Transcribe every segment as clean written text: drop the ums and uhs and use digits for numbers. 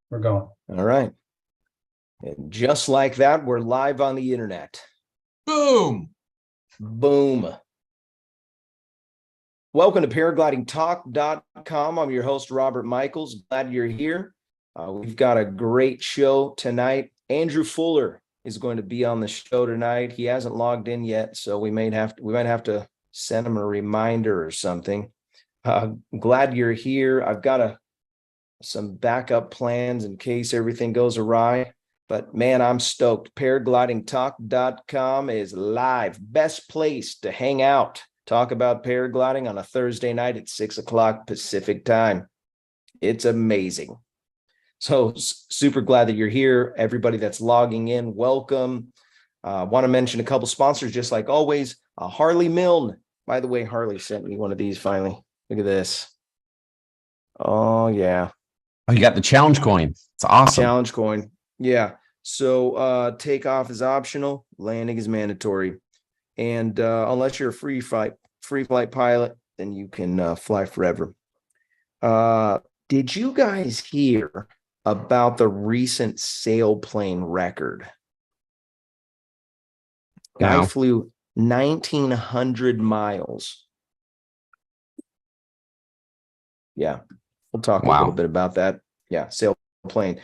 We're going. All right. And just like that, we're live on the internet. Boom. Boom. Welcome to paraglidingtalk.com. I'm your host, Robert Michaels. Glad you're here. We've got a great show tonight. Andrew Fuller is going to be on the show tonight. He hasn't logged in yet, so we might have to send him a reminder or something. Glad you're here. I've got some backup plans in case everything goes awry. But man, I'm stoked. Paraglidingtalk.com is live. Best place to hang out. Talk about paragliding on a Thursday night at 6 o'clock Pacific time. It's amazing. So super glad that you're here. Everybody that's logging in, welcome. Want to mention a couple sponsors, just like always. Harley Milne. By the way, Harley sent me one of these finally. Look at this. Oh, yeah. Oh, you got the challenge coin. It's awesome. Challenge coin. Yeah. So takeoff is optional. Landing is mandatory. And unless you're a free flight pilot, then you can fly forever. Did you guys hear about the recent sailplane record? Guy flew 1,900 miles. Yeah. We'll talk a little bit about that. Yeah, sailplane.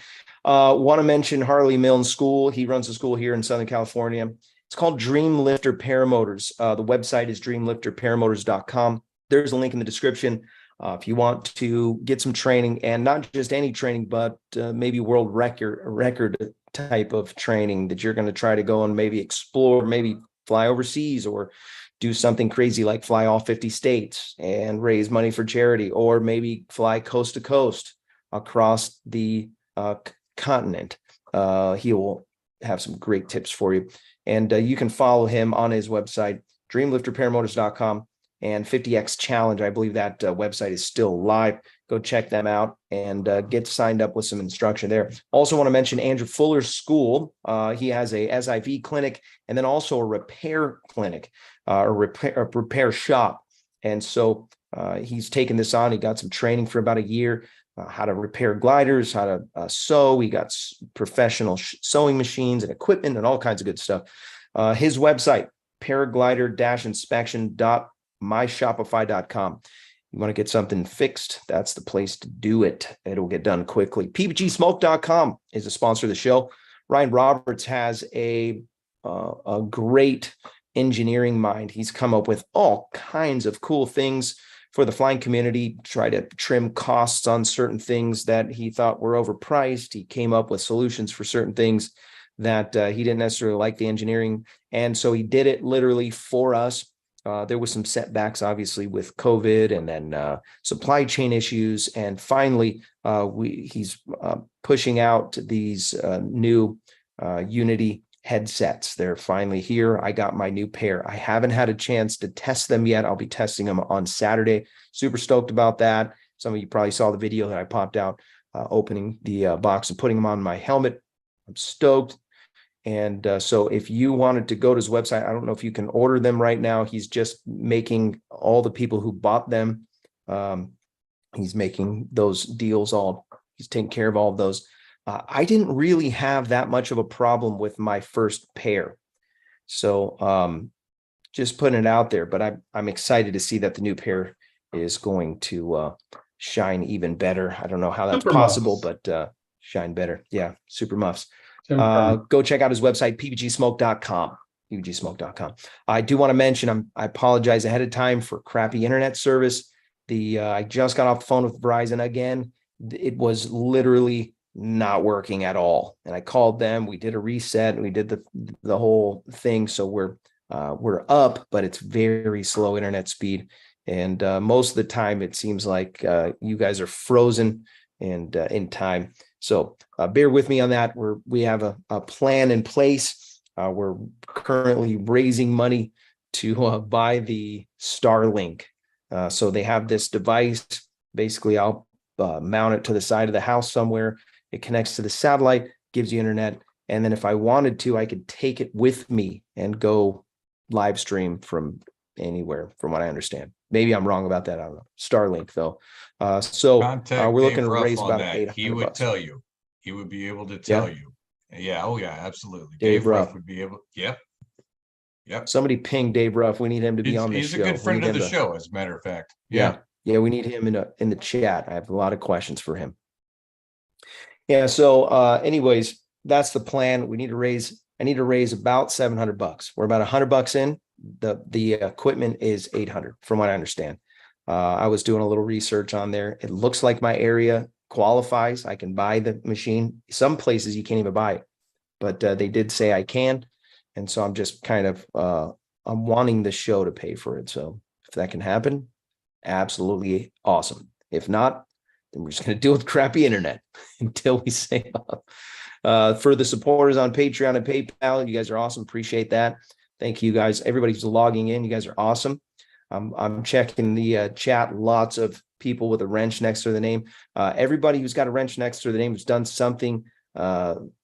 Want to mention Harley Milne School. He runs a school here in Southern California. It's called Dream Lifter Paramotors. The website is dreamlifterparamotors.com. There's a link in the description if you want to get some training, and not just any training, but maybe world record type of training that you're going to try to go and maybe explore, maybe fly overseas or do something crazy like fly all 50 states and raise money for charity, or maybe fly coast to coast across the continent. He will have some great tips for you. And you can follow him on his website, dreamlifterparamotors.com, and 50X Challenge. I believe that website is still live. Go check them out and get signed up with some instruction there. Also want to mention Andrew Fuller's school. He has a SIV clinic and then also a repair clinic, a repair shop. And so he's taken this on. He got some training for about a year, how to repair gliders, how to sew. He got professional sewing machines and equipment and all kinds of good stuff. His website, paraglider-inspection.myshopify.com. You want to get something fixed, that's the place to do it. It'll get done quickly. pbgsmoke.com is a sponsor of the show. Ryan Roberts has a great engineering mind. He's come up with all kinds of cool things for the flying community, try to trim costs on certain things that he thought were overpriced. He came up with solutions for certain things that he didn't necessarily like the engineering. And so he did it literally for us. There was some setbacks, obviously, with COVID and then supply chain issues. And finally, he's pushing out these new Unity headsets. They're finally here. I got my new pair. I haven't had a chance to test them yet. I'll be testing them on Saturday. Super stoked about that. Some of you probably saw the video that I popped out opening the box and putting them on my helmet. I'm stoked. And so if you wanted to go to his website, I don't know if you can order them right now. He's just making all the people who bought them. He's making those deals he's taking care of all of those. I didn't really have that much of a problem with my first pair. So just putting it out there, but I'm excited to see that the new pair is going to shine even better. I don't know how that's possible, but shine better. Yeah, super muffs. Go check out his website, pbgsmoke.com. pbgsmoke.com. I do want to mention, I apologize ahead of time for crappy internet service. I just got off the phone with Verizon again. It was literally not working at all. And I called them, we did a reset, and we did the whole thing. So we're up, but it's very slow internet speed. And most of the time it seems like you guys are frozen and in time. So bear with me on that. We have a plan in place. We're currently raising money to buy the Starlink. So they have this device. Basically, I'll mount it to the side of the house somewhere. It connects to the satellite, gives you internet. And then if I wanted to, I could take it with me and go live stream from anywhere, from what I understand. Maybe I'm wrong about that. I don't know. Starlink, though. So we're looking to raise about $800. He would tell you. he would be able to tell you. Yeah. Oh, yeah. Absolutely. Dave Ruff would be able. Yep. Yep. Somebody ping Dave Ruff. We need him to be on the show. He's a good friend of the show, as a matter of fact. Yeah. We need him in the chat. I have a lot of questions for him. Yeah. So, anyways, that's the plan. I need to raise about $700. We're about $100 in. The equipment is 800, from what I understand. I was doing a little research on there. It looks like my area qualifies. I can buy the machine. Some places you can't even buy it, but they did say I can. And so I'm just kind of, I'm wanting the show to pay for it. So if that can happen, absolutely awesome. If not, then we're just going to deal with crappy internet until we save up. For the supporters on Patreon and PayPal, you guys are awesome. Appreciate that. Thank you guys. Everybody's logging in. You guys are awesome. I'm checking the chat. Lots of people with a wrench next to the name. Everybody who's got a wrench next to the name has done something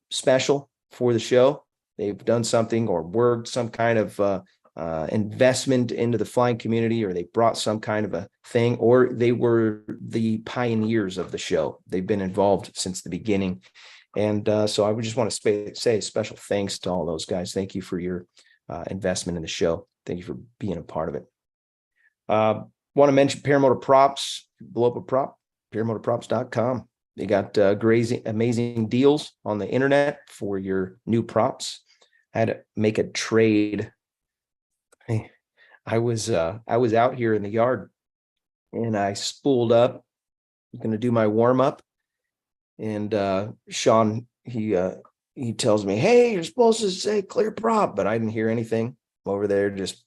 special for the show. They've done something or worked some kind of investment into the flying community, or they brought some kind of a thing, or they were the pioneers of the show. They've been involved since the beginning. And so I would just want to say special thanks to all those guys. Thank you for your investment in the show. Thank you for being a part of it. Want to mention Paramotor Props, blow up a prop, paramotorprops.com. They got amazing deals on the internet for your new props. I had to make a trade. I was out here in the yard and I spooled up. I'm going to do my warm up, and Sean he tells me, "Hey, you're supposed to say clear prop," but I didn't hear anything over there, just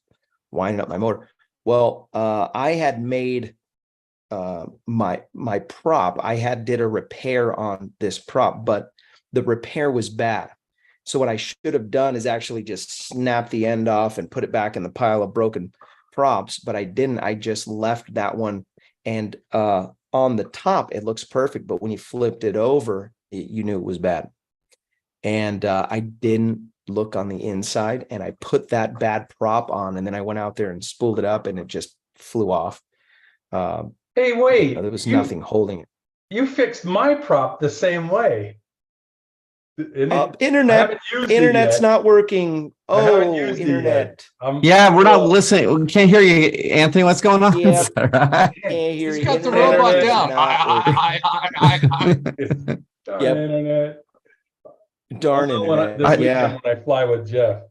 winding up my motor. Well, I had made my prop. I did a repair on this prop, but the repair was bad. So what I should have done is actually just snap the end off and put it back in the pile of broken props, but I didn't. I just left that one, and on the top it looks perfect, but when you flipped it over, you knew it was bad. And I didn't look on the inside, and I put that bad prop on, and then I went out there and spooled it up, and it just flew off. Hey, wait! There was nothing holding it. You fixed my prop the same way. Internet's not working. Oh, internet. Yeah, we're not listening. We can't hear you, Anthony. What's going on? Yeah, He's got the robot down. Darn internet. Darn internet. When I fly with Jeff.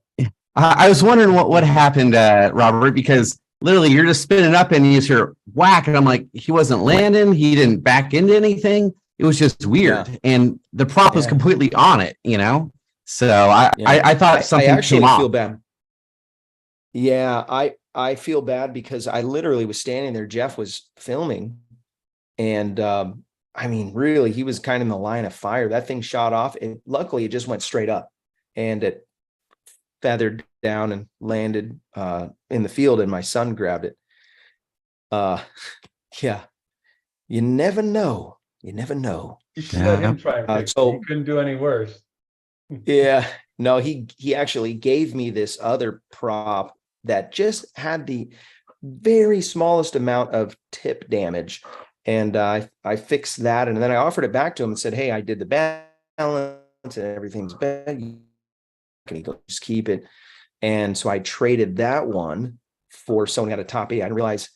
I was wondering what happened, Robert, because literally you're just spinning up and you just hear whack, and I'm like, he wasn't landing. He didn't back into anything. It was just weird, and the prop was completely on it, So I thought something I actually came off. feel bad. Yeah, I feel bad because I literally was standing there. Jeff was filming, and I mean, really, he was kind of in the line of fire. That thing shot off, and luckily, it just went straight up, and it feathered down and landed in the field, and my son grabbed it. Yeah, you never know. You never know. You should let him try and fix it. He couldn't do any worse. Yeah, no, he actually gave me this other prop that just had the very smallest amount of tip damage, and I fixed that, and then I offered it back to him and said, "Hey, I did the balance and everything's bad. Can you just keep it?" And so I traded that one for someone at a top 8. I didn't realize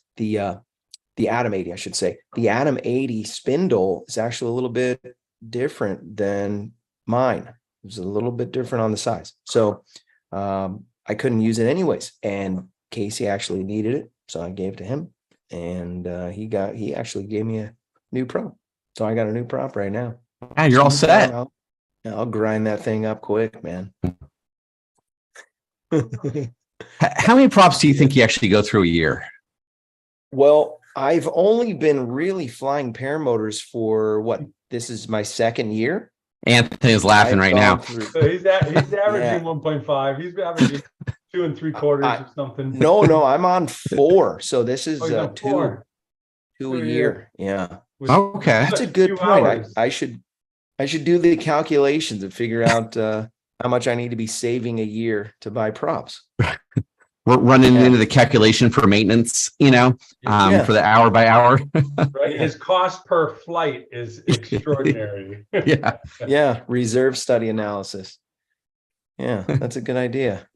the Atom 80, I should say. The Atom 80 spindle is actually a little bit different than mine. It was a little bit different on the size. So I couldn't use it anyways. And Casey actually needed it, so I gave it to him. And he actually gave me a new prop. So I got a new prop right now. Yeah, you're all set. I'll grind that thing up quick, man. How many props do you think you actually go through a year? Well, I've only been really flying paramotors for this is my second year. Anthony's laughing right now. So he's averaging 1.5. He's averaging 2 3/4 or something. No, I'm on 4. So this is two a year. Yeah. Okay. That's a good point. I should do the calculations and figure out how much I need to be saving a year to buy props. we're running Yeah. into the calculation for maintenance, Yeah. for the hour by hour. Right, Yeah. his cost per flight is extraordinary. Yeah. Yeah. Reserve study analysis. Yeah, that's a good idea.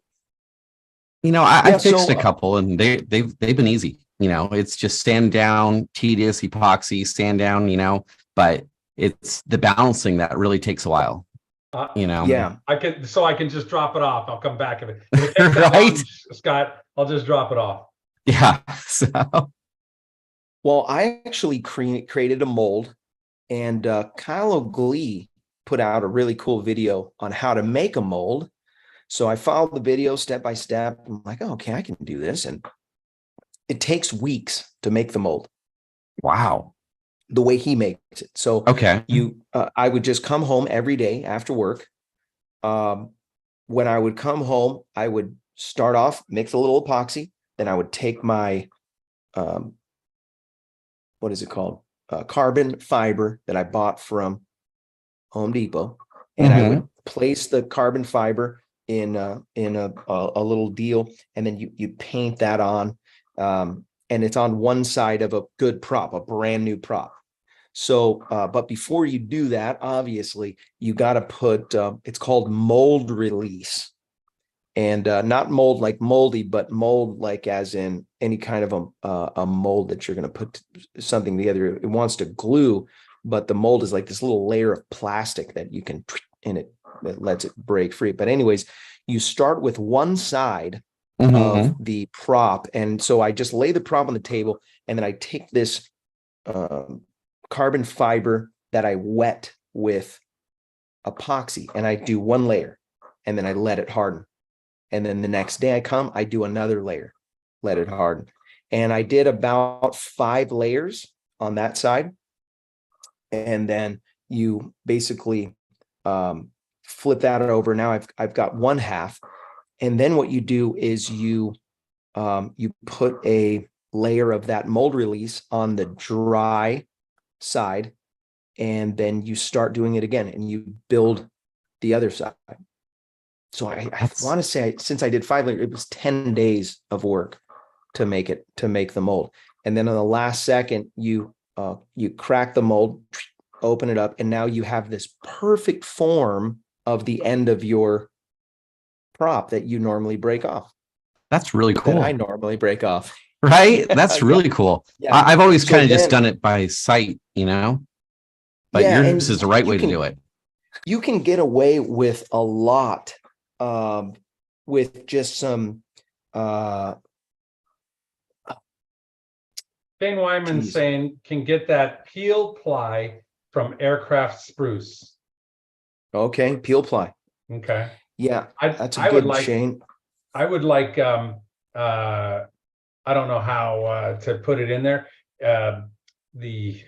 I Yeah, fixed so, a couple and they've been easy. It's just stand down, tedious, epoxy, stand down, but it's the balancing that really takes a while. Yeah. I can just drop it off. I'll come back if it takes that Right? long, Scott. I'll just drop it off. Yeah. So Well, I actually created a mold, and Kyle O'Glee put out a really cool video on how to make a mold. So I followed the video step by step. I'm like, oh, okay, I can do this. And it takes weeks to make the mold wow. the way he makes it. So Okay. I would just come home every day after work. When I would come home, I would start off, mix a little epoxy. Then I would take my, what is it called? Carbon fiber that I bought from Home Depot. And I would place the carbon fiber in a little deal. And then you paint that on, and it's on one side of a good prop, a brand new prop. So, but before you do that, obviously you got to put, it's called mold release, and not mold like moldy, but mold like as in any kind of a mold that you're going to put something together. It wants to glue, but the mold is like this little layer of plastic that you can, and it lets it break free. But anyways, you start with one side of the prop. And so I just lay the prop on the table, and then I take this carbon fiber that I wet with epoxy, and I do one layer, and then I let it harden. And then the next day I do another layer, let it harden. And I did about 5 layers on that side. And then you basically flip that over. Now I've got one half. And then what you do is you put a layer of that mold release on the dry side, and then you start doing it again, and you build the other side. So I want to say, since I did 5 layers, it was 10 days of work to make the mold. And then on the last second, you crack the mold, open it up, and now you have this perfect form of the end of your prop that you normally break off. That's really cool. That I normally break off. Right? That's really cool. Yeah. I've always So kind of just then- done it by sight, but Yeah, yours and is the right way you to can- do it. You can get away with a lot with just some Shane Wyman's Jeez. saying can get that peel ply from aircraft spruce. okay, peel ply. Okay. Yeah, I that's a I would good like Shane. I would like I don't know how to put it in there. The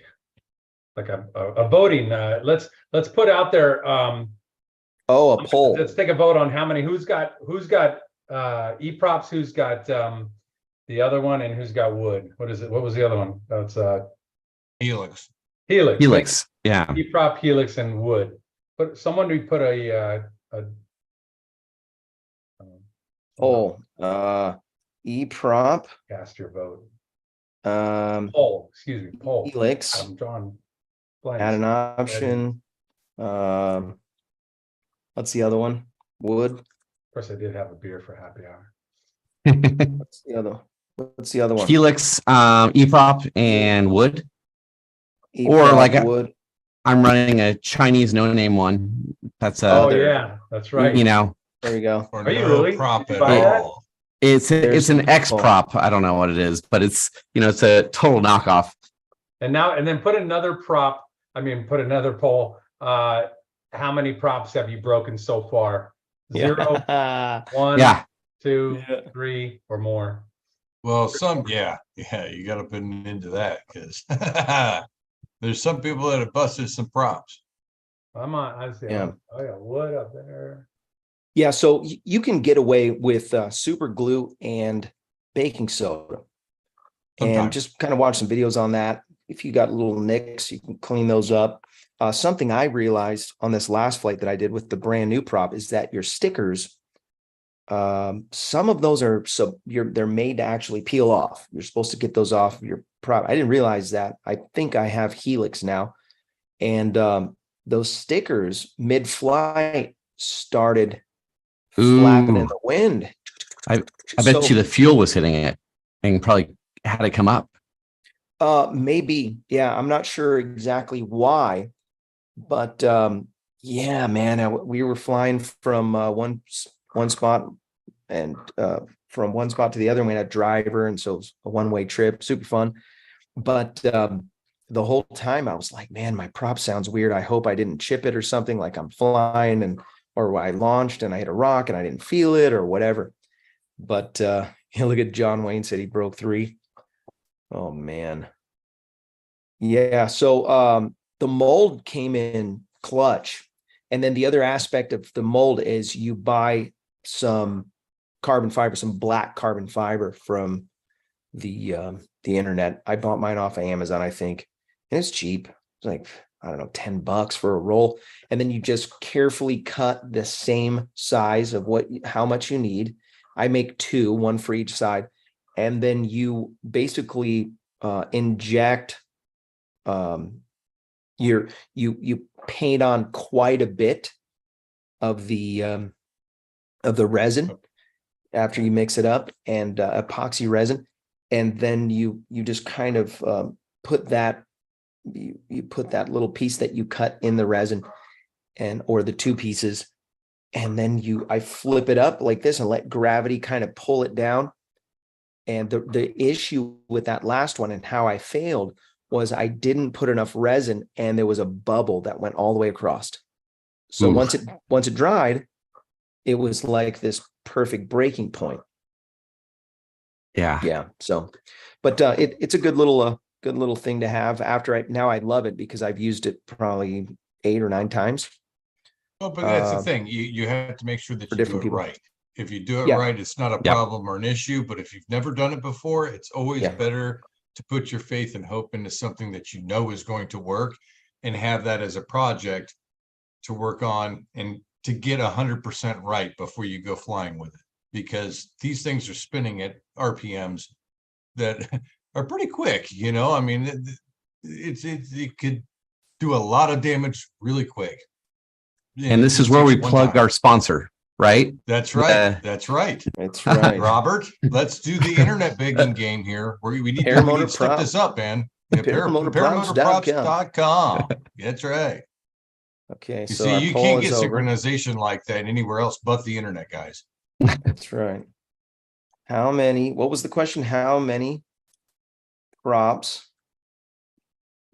like a voting. Let's put out there. Oh, a poll. Let's take a vote on who's got e-props, who's got the other one, and who's got wood. What is it? What was the other one? That's Helix. Helix. Yeah. E-prop, Helix, and wood. But someone would put a E-prop, cast your vote. Helix, Excuse me, poll. I'm drawing blanks. add an option. What's the other one? Wood. Of course, I did have a beer for happy hour. What's the other one? Helix, EPROP, and wood. E-prop, or like wood. I'm running a Chinese no-name one. That's Oh there. yeah, that's right. There you go. Or Are you no really? prop Did at you buy that? all. it's There's an X oh. prop. I don't know what it is, but it's it's a total knockoff. And then put another prop. Put another poll. How many props have you broken so far? 0, Yeah. 1, Yeah. 2, Yeah. 3, or more. Well, yeah, you got to put an end to that, because there's some people that have busted some props. I see. Yeah. Oh yeah, wood up there. Yeah, so you can get away with super glue and baking soda, and Sometimes. just kind of watch some videos on that. If you got little nicks, you can clean those up. Something I realized on this last flight that I did with the brand new prop is that your stickers Some of those are they're made to actually peel off. You're supposed to get those off of your prop. I didn't realize that. I think I have Helix now, and those stickers mid-flight started flapping in the wind. I bet you the fuel was hitting it and probably had it come up. Maybe, yeah. I'm not sure exactly why, but yeah, man, we were flying from one spot and from one spot to the other. And we had a driver, and so it was a one-way trip, super fun. But the whole time I was like, man, my prop sounds weird. I hope I didn't chip it or something, like I'm flying or I launched and I hit a rock and I didn't feel it or whatever. But look at John Wayne said he broke 3. Oh man. Yeah. So the mold came in clutch. And then the other aspect of the mold is you buy some carbon fiber, some black carbon fiber from the internet. I bought mine off of Amazon, I think, and it's cheap. It's like, I don't know, $10 for a roll. And then you just carefully cut the same size of how much you need. I make 2, one for each side. And then you basically inject you paint on quite a bit of the resin after you mix it up, and epoxy resin, and then you just kind of put that you put that little piece that you cut in the resin, or the 2 pieces, and then I flip it up like this and let gravity kind of pull it down. And the issue with that last one and how I failed was I didn't put enough resin, and there was a bubble that went all the way across. So once it dried, it was like this perfect breaking point. Yeah. So, but it's a good little thing to have. Now I love it because I've used it probably 8 or 9 times. Oh, but that's the thing. You have to make sure that you do it right. If you do it right, it's not a problem or an issue. But if you've never done it before, it's always better to put your faith and hope into something that you know is going to work, and have that as a project to work on and to get 100% right before you go flying with it. Because these things are spinning at RPMs that are pretty quick. I mean, it could do a lot of damage really quick. And this is where we plug our sponsor, right? That's right. That's right. That's right. Robert, let's do the internet bigging game here. We need to step this up, man. Paramotorprops.com. That's right. Okay. You see, you can't get synchronization like that anywhere else but the internet, guys. That's right. What was the question? How many props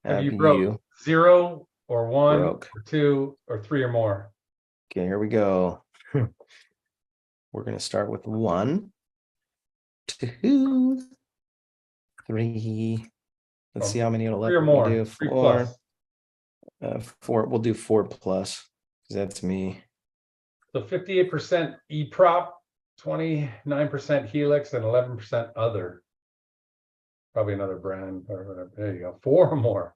have you broke? 0 or 1 or 2 or 3 or more? Okay, here we go. We're going to start with 1, 2, 3. Let's see how many it'll let 3 or more. do. 3 plus. 4. We'll do 4 plus, because that's me. So 58% E-prop, 29% Helix, and 11% other. Probably another brand or whatever. There you go. 4 or more.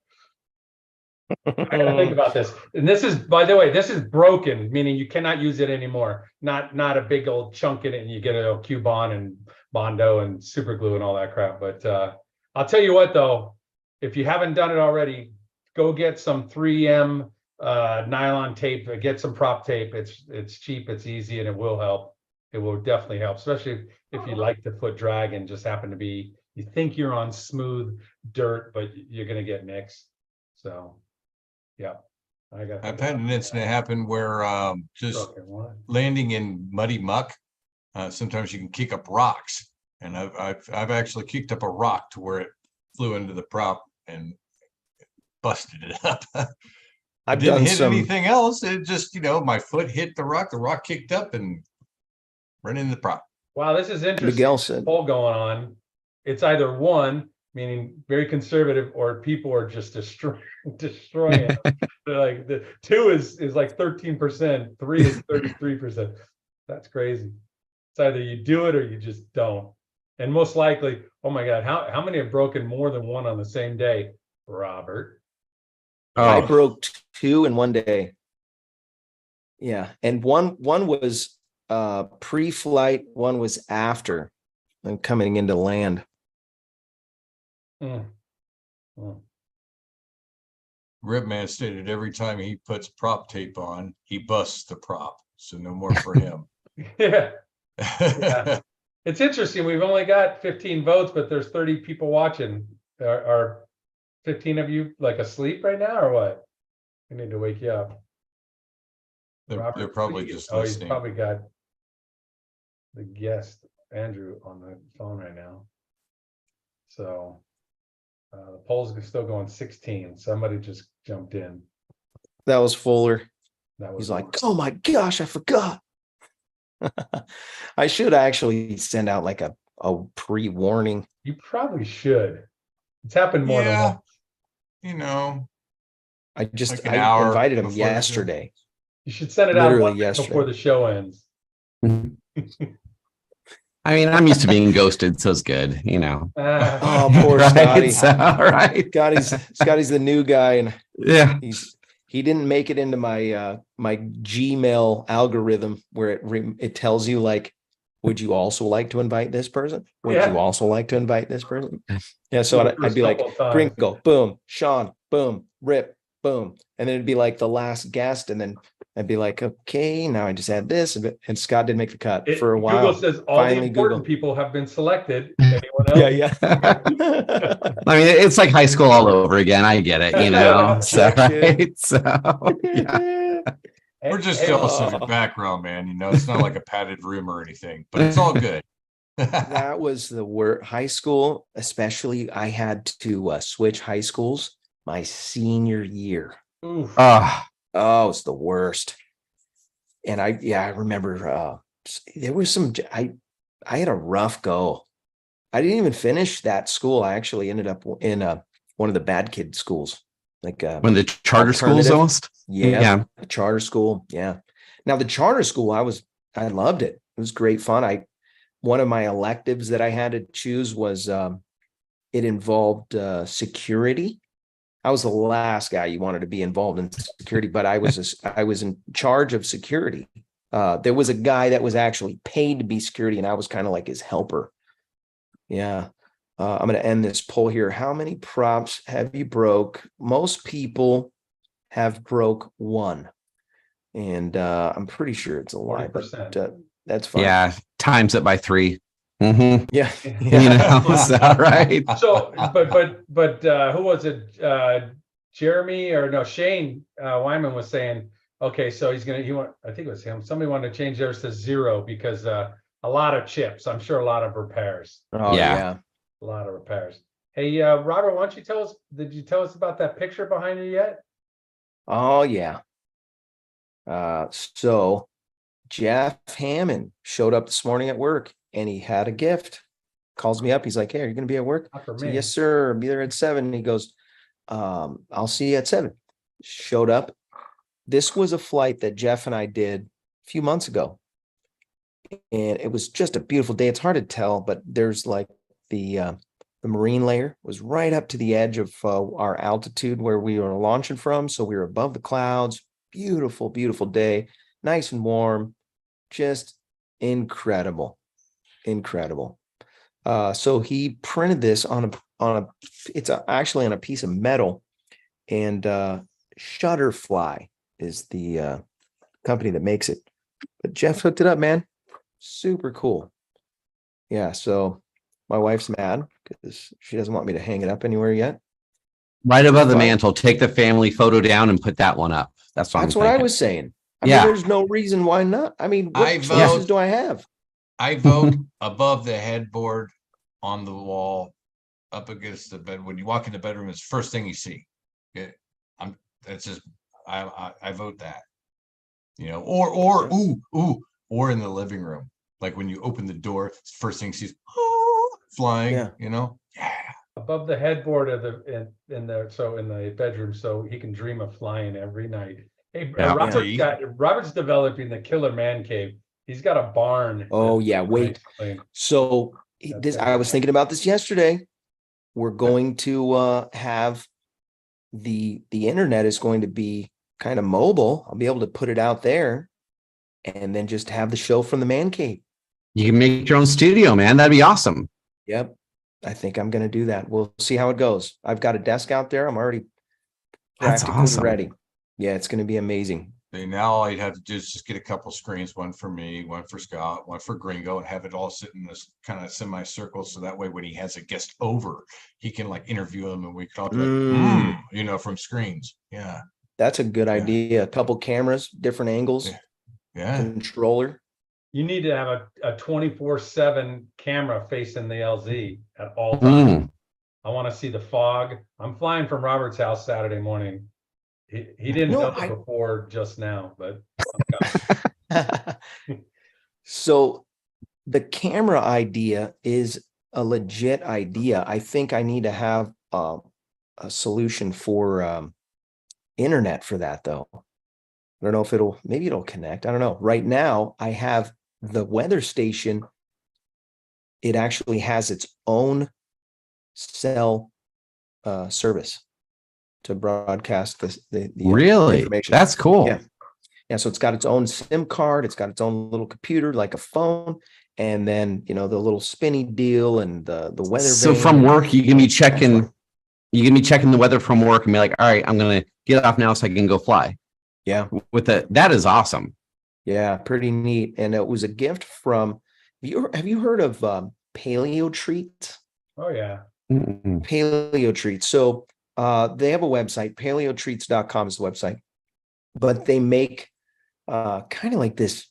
I gotta think about this. And this is, by the way, this is broken, meaning you cannot use it anymore. Not a big old chunk in it and you get a Q-bond and Bondo and super glue and all that crap. But I'll tell you what though, if you haven't done it already, go get some 3M nylon tape, get some prop tape. It's cheap, it's easy, and it will help. It will definitely help, especially if you like the foot drag and just happen to be, you think you're on smooth dirt, but you're gonna get nicks. So yeah, I've had an incident happen where just landing in muddy muck. Sometimes you can kick up rocks, and I've actually kicked up a rock to where it flew into the prop and busted it up. I didn't hit anything else. It just, my foot hit the rock kicked up and ran into the prop. Wow, this is interesting. Miguel said, poll going on. It's either 1, meaning very conservative, or people are just destroying it. Like the 2 is like 13%, 3 is 33%. That's crazy. It's either you do it or you just don't. And most likely, oh my God, how many have broken more than 1 on the same day, Robert? I broke 2 in one day. Yeah, and one was pre-flight, one was after and coming into land. Mm. Mm. Ripman stated every time he puts prop tape on, he busts the prop. So no more for him. Yeah. Yeah. It's interesting. We've only got 15 votes, but there's 30 people watching. Are 15 of you like asleep right now or what? I need to wake you up. They're probably just he's listening. probably got the guest, Andrew, on the phone right now. So the poll's still going 16. Somebody just jumped in. That was Fuller. That was He's like, oh my gosh, I forgot. I should actually send out like a pre-warning. You probably should. It's happened more than once. You know, I like an hour invited him before the yesterday. You should send it out Literally 1 minute yesterday. before the show ends. I mean, I'm used to being ghosted, so it's good, you know. Oh, poor Right? Scotty. So, right. Scotty's the new guy, and Yeah. he didn't make it into my my Gmail algorithm where it tells you like, would you also like to invite this person? Would you also like to invite this person? Yeah, so I'd be like, Gringo, boom, Sean, boom, Rip, boom, and then it'd be like the last guest, and then I'd be like, okay, now I just add this, and Scott didn't make the cut for a while. Google says all Finally, the important Google. people have been selected. Anyone else? Yeah. I mean, it's like high school all over again. I get it, you know. So, right? So, yeah. We're just jealous of your background, man. You know, it's not like a padded room or anything, but it's all good. That was the word. High school, especially, I had to switch high schools my senior year. Oof. Oh, it's the worst. And I remember there was I had a rough go. I didn't even finish that school. I actually ended up in one of the bad kid schools, like one of the charter schools almost. Yeah, a charter school. Yeah. Now the charter school, I loved it. It was great fun. One of my electives that I had to choose was it involved security. I was the last guy you wanted to be involved in security, but I was in charge of security. There was a guy that was actually paid to be security, and I was kind of like his helper. Yeah. I'm going to end this poll here. How many props have you broke? Most people have broke one, and I'm pretty sure it's a lie, but that's fine. Yeah, times it by 3. Mm-hmm. Yeah. You know, so, right. So, but who was it? Jeremy or no? Shane Wyman was saying, okay, so I think it was him. Somebody wanted to change theirs to 0 because a lot of chips. I'm sure a lot of repairs. Oh yeah. A lot of repairs. Hey, Robert, why don't you tell us? Did you tell us about that picture behind you yet? Oh yeah. So Jeff Hammond showed up this morning at work, and he had a gift. Calls me up. He's like, hey, are you going to be at work? Said, yes, sir. I'll be there at 7. He goes, I'll see you at 7. Showed up. This was a flight that Jeff and I did a few months ago. And it was just a beautiful day. It's hard to tell, but there's like the marine layer was right up to the edge of our altitude where we were launching from. So we were above the clouds. Beautiful, beautiful day. Nice and warm. Just incredible. So he printed this on actually on a piece of metal, and Shutterfly is the company that makes it. But Jeff hooked it up, man. Super cool. Yeah. So my wife's mad because she doesn't want me to hang it up anywhere yet. Right above the mantle, take the family photo down and put that one up. That's what I was saying. I mean, there's no reason why not. I mean, what choices do I have? I vote above the headboard, on the wall, up against the bed. When you walk in the bedroom, it's the first thing you see. Yeah, I vote that. You know, or in the living room, like when you open the door, it's the first thing you see is flying. Yeah. You know, above the headboard of in the bedroom, so he can dream of flying every night. Hey, Robert's developing the killer man cave. He's got a barn. Oh yeah, wait. So I was thinking about this yesterday. We're going to have the internet is going to be kind of mobile. I'll be able to put it out there, and then just have the show from the man cave. You can make your own studio, man. That'd be awesome. Yep. I think I'm going to do that. We'll see how it goes. I've got a desk out there. I'm already practically ready. Yeah, it's going to be amazing. Now all I'd have to do is just get a couple screens, one for me, one for Scott, one for Gringo, and have it all sit in this kind of semicircle. So that way, when he has a guest over, he can like interview them, and we can all be like, from screens. Yeah. That's a good idea. A couple cameras, different angles. Yeah. Controller. You need to have a 24/7 camera facing the LZ at all times. I want to see the fog. I'm flying from Robert's house Saturday morning. He didn't know it before just now, but so the camera idea is a legit idea. I think I need to have a solution for internet for that, though. I don't know if maybe it'll connect. I don't know. Right now, I have the weather station. It actually has its own cell service to broadcast the really information. That's cool. Yeah. So it's got its own SIM card. It's got its own little computer, like a phone, and then the little spinny deal and the weather. So from work, you can be checking the weather from work and be like, all right, I'm gonna get off now so I can go fly. Yeah. That is awesome. Yeah, pretty neat. And it was a gift from. Have you heard of Paleo Treats? Oh yeah. Paleo Treats. So they have a website, paleotreats.com is the website, but they make kind of like this.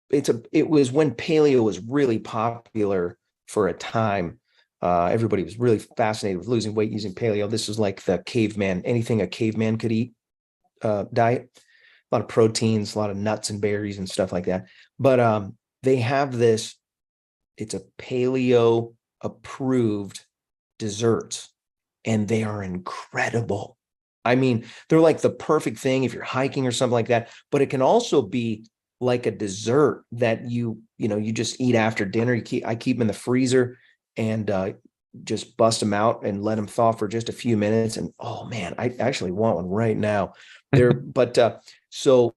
It was when paleo was really popular for a time. Everybody was really fascinated with losing weight using paleo. This was like the caveman, anything a caveman could eat diet, a lot of proteins, a lot of nuts and berries and stuff like that. But they have this, it's a paleo approved desserts, and they are incredible. I mean, they're like the perfect thing if you're hiking or something like that, but it can also be like a dessert that you just eat after dinner. I keep them in the freezer and just bust them out and let them thaw for just a few minutes. And oh man, I actually want one right now. So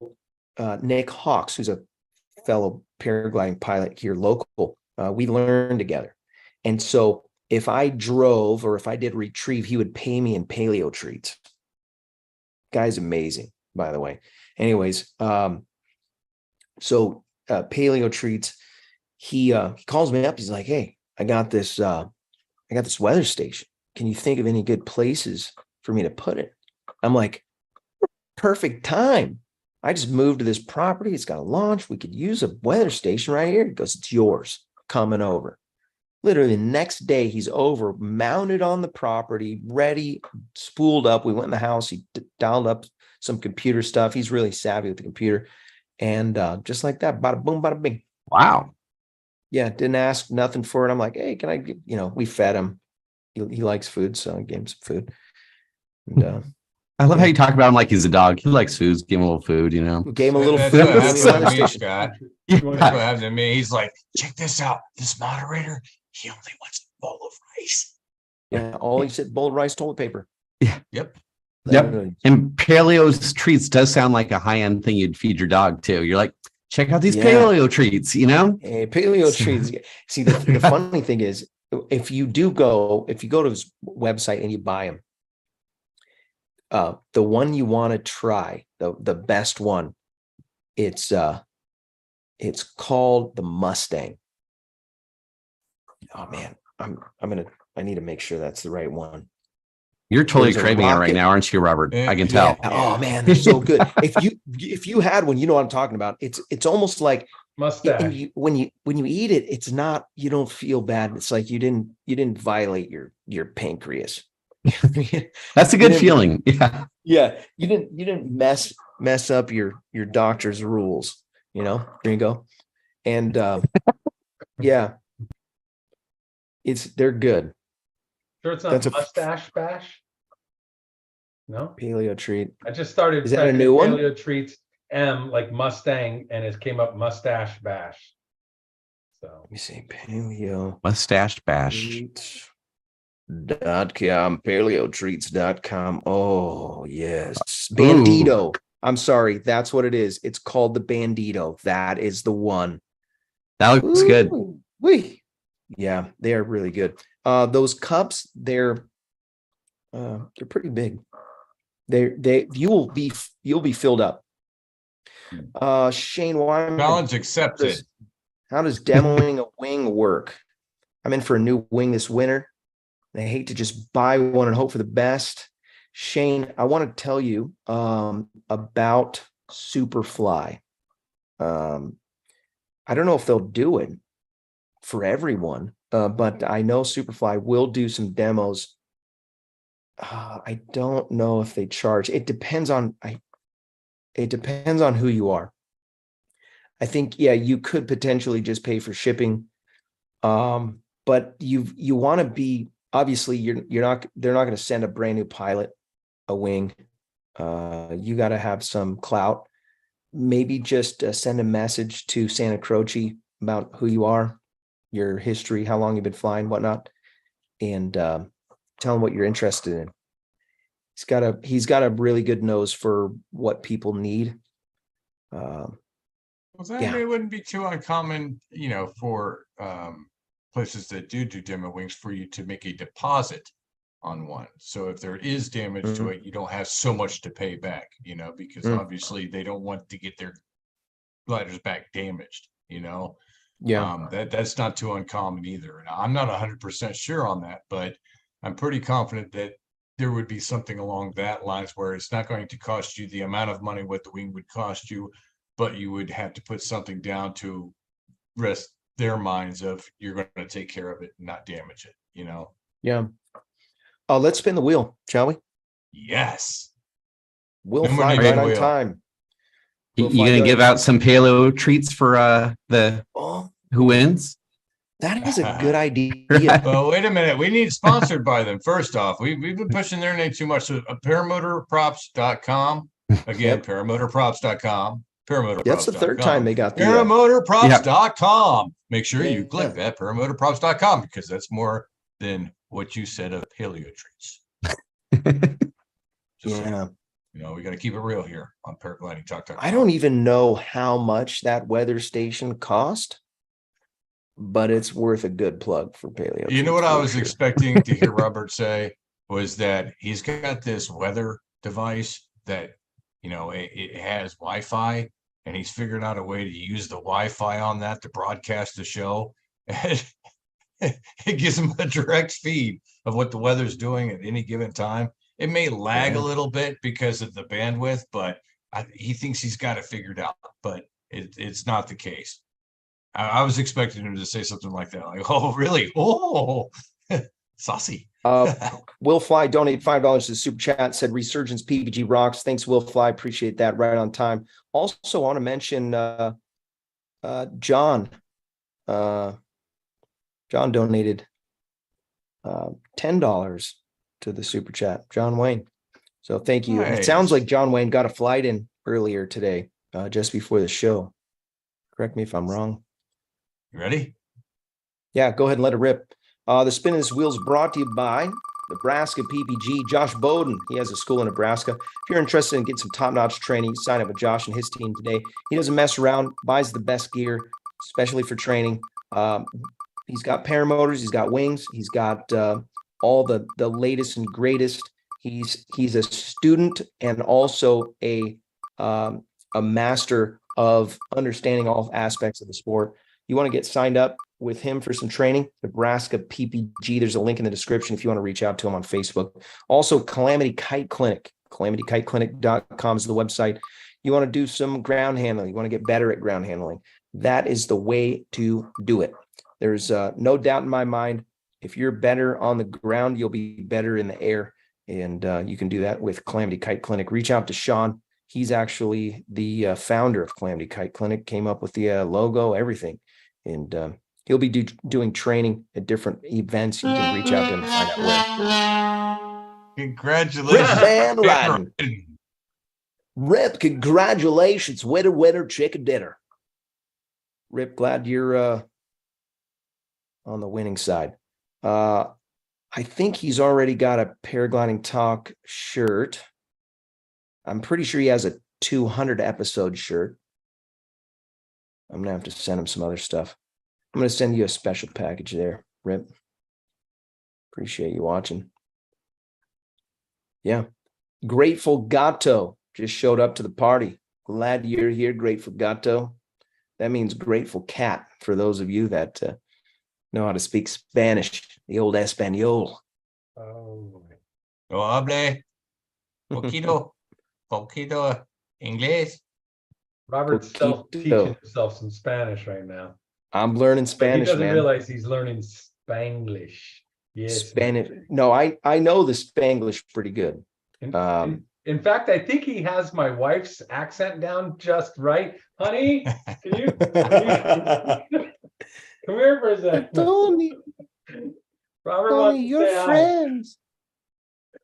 Nick Hawks, who's a fellow paragliding pilot here local, we learned together. And so if I drove or if I did retrieve, he would pay me in paleo treats. Guy's amazing, by the way. Anyways, so paleo treats, he calls me up. He's like, hey, I got this weather station. Can you think of any good places for me to put it? I'm like, perfect time. I just moved to this property. It's got a launch. We could use a weather station right here. He goes, it's yours. Coming over. Literally the next day, he's over, mounted on the property, ready, spooled up. We went in the house. He dialed up some computer stuff. He's really savvy with the computer. And just like that, bada boom, bada bing. Wow. Yeah, didn't ask nothing for it. I'm like, hey, can I get, we fed him. He likes food, so I gave him some food. And I love how you talk about him like he's a dog. He likes food. Give him a little food, Gave him a little food. That's what happens to me, Scott. That's what happens to me. He's like, check this out. This moderator, he only wants a bowl of rice. Yeah, all he said, bowl of rice, toilet paper. Yeah. Yep. And Paleo's treats does sound like a high-end thing you'd feed your dog too. You're like, check out these paleo treats, Hey, paleo treats. See, the funny thing is, if you go to his website and you buy them, the one you want to try, the best one, it's called the Mustang. Oh man, I need to make sure that's the right one. You're totally craving it right now, aren't you, Robert? I can tell. Oh man, they're so good. If you had one, you know what I'm talking about. It's almost like mustache. When you eat it, it's not, you don't feel bad. It's like you didn't violate your pancreas. That's a good feeling. Yeah. Yeah. You didn't mess up your doctor's rules, There you go. And yeah. They're good. Sure, it's not mustache bash. No, paleo treat. I just started. Is that a new one? Paleo treats like Mustang, and it came up mustache bash. So let me see, paleo mustache bash. .com, paleotreats.com. Oh yes, Bandito. I'm sorry. That's what it is. It's called the Bandito. That is the one. That looks good. Wee. Yeah, they are really good. Those cups, they're pretty big. You'll be filled up. Shane Wyman. Challenge accepted. How does demoing a wing work? I'm in for a new wing this winter. I hate to just buy one and hope for the best. Shane, I want to tell you about Superfly. I don't know if they'll do it for everyone, but I know Superfly will do some demos. I don't know if they charge. It depends on who you are. I think, yeah, you could potentially just pay for shipping. But you want to be, obviously they're not going to send a brand new pilot a wing. You got to have some clout. Maybe just send a message to Santa Croce about who you are, your history, how long you've been flying, whatnot, and tell him what you're interested in. He's got a really good nose for what people need. It wouldn't be too uncommon, for places that do demo wings for you to make a deposit on one. So if there is damage to it, you don't have so much to pay back, because obviously they don't want to get their gliders back damaged, Yeah. That's not too uncommon either. And I'm not 100% sure on that, but I'm pretty confident that there would be something along that lines where it's not going to cost you the amount of money what the wing would cost you, but you would have to put something down to rest their minds of you're going to take care of it and not damage it, Yeah. Let's spin the wheel, shall we? Yes. We'll fly right on time. You going to give out some paleo treats for who wins? That is a good idea. Well, wait a minute. We need sponsored by them. First off, we've been pushing their name too much. So paramotorprops.com. Again, paramotorprops.com. Paramotorprops.com. That's the third time they got the paramotorprops.com. Make sure you click that paramotorprops.com because that's more than what you said of paleo treats. We got to keep it real here on Paragliding Talk. I don't even know how much that weather station cost, but it's worth a good plug for paleo. You know what I was expecting to hear Robert say was that he's got this weather device that, it has Wi-Fi, and he's figured out a way to use the Wi-Fi on that to broadcast the show. And it gives him a direct feed of what the weather's doing at any given time. It may lag a little bit because of the bandwidth, but he thinks he's got it figured out, but it's not the case. I was expecting him to say something like that. Like, oh, really? Oh, saucy. Will Fly donated $5 to the super chat, said Resurgence PPG rocks. Thanks, Will Fly. Appreciate that. Right on time. Also want to mention John. John donated $10 to the super chat. John Wayne. So thank you. Nice. It sounds like John Wayne got a flight in earlier today, just before the show. Correct me if I'm wrong. You ready? Yeah, go ahead and let it rip. The Spin of This Wheel is brought to you by Nebraska PPG. Josh Bowden, he has a school in Nebraska. If you're interested in getting some top-notch training, sign up with Josh and his team today. He doesn't mess around, buys the best gear, especially for training. He's got paramotors, he's got wings, he's got all the latest and greatest. He's a student and also a master of understanding all aspects of the sport. You want to get signed up with him for some training, Nebraska PPG. There's a link in the description if you want to reach out to him on Facebook. Also, Calamity Kite Clinic, calamityKiteClinic.com is the website. You want to do some ground handling. You want to get better at ground handling. That is the way to do it. There's no doubt in my mind, if you're better on the ground, you'll be better in the air. And you can do that with Calamity Kite Clinic. Reach out to Sean. He's actually the founder of Calamity Kite Clinic, came up with the logo, everything. And he'll be doing training at different events. You can reach out to him and find out where. Congratulations. Rip riding. Rip, congratulations. Winner, chicken dinner. Rip, glad you're on the winning side. I think he's already got a Paragliding Talk shirt. I'm pretty sure he has a 200 episode shirt. I'm gonna have to send him some other stuff. I'm gonna send you a special package there, Rip. Appreciate you watching. Yeah. Grateful Gato just showed up to the party. Glad you're here, Grateful Gato. That means grateful cat for those of you that know how to speak Spanish, the old Espanol. Oh, No hable poquito inglés. Robert's Poquito. self-teaching himself some Spanish right now. I'm learning But Spanish, he doesn't man. realize he's learning Spanglish. Yes, Spanish. No, I know the Spanglish pretty good. In fact, I think he has my wife's accent down just right. Honey, can you come here for a second? Tony, Robert wants to your say hi. friends.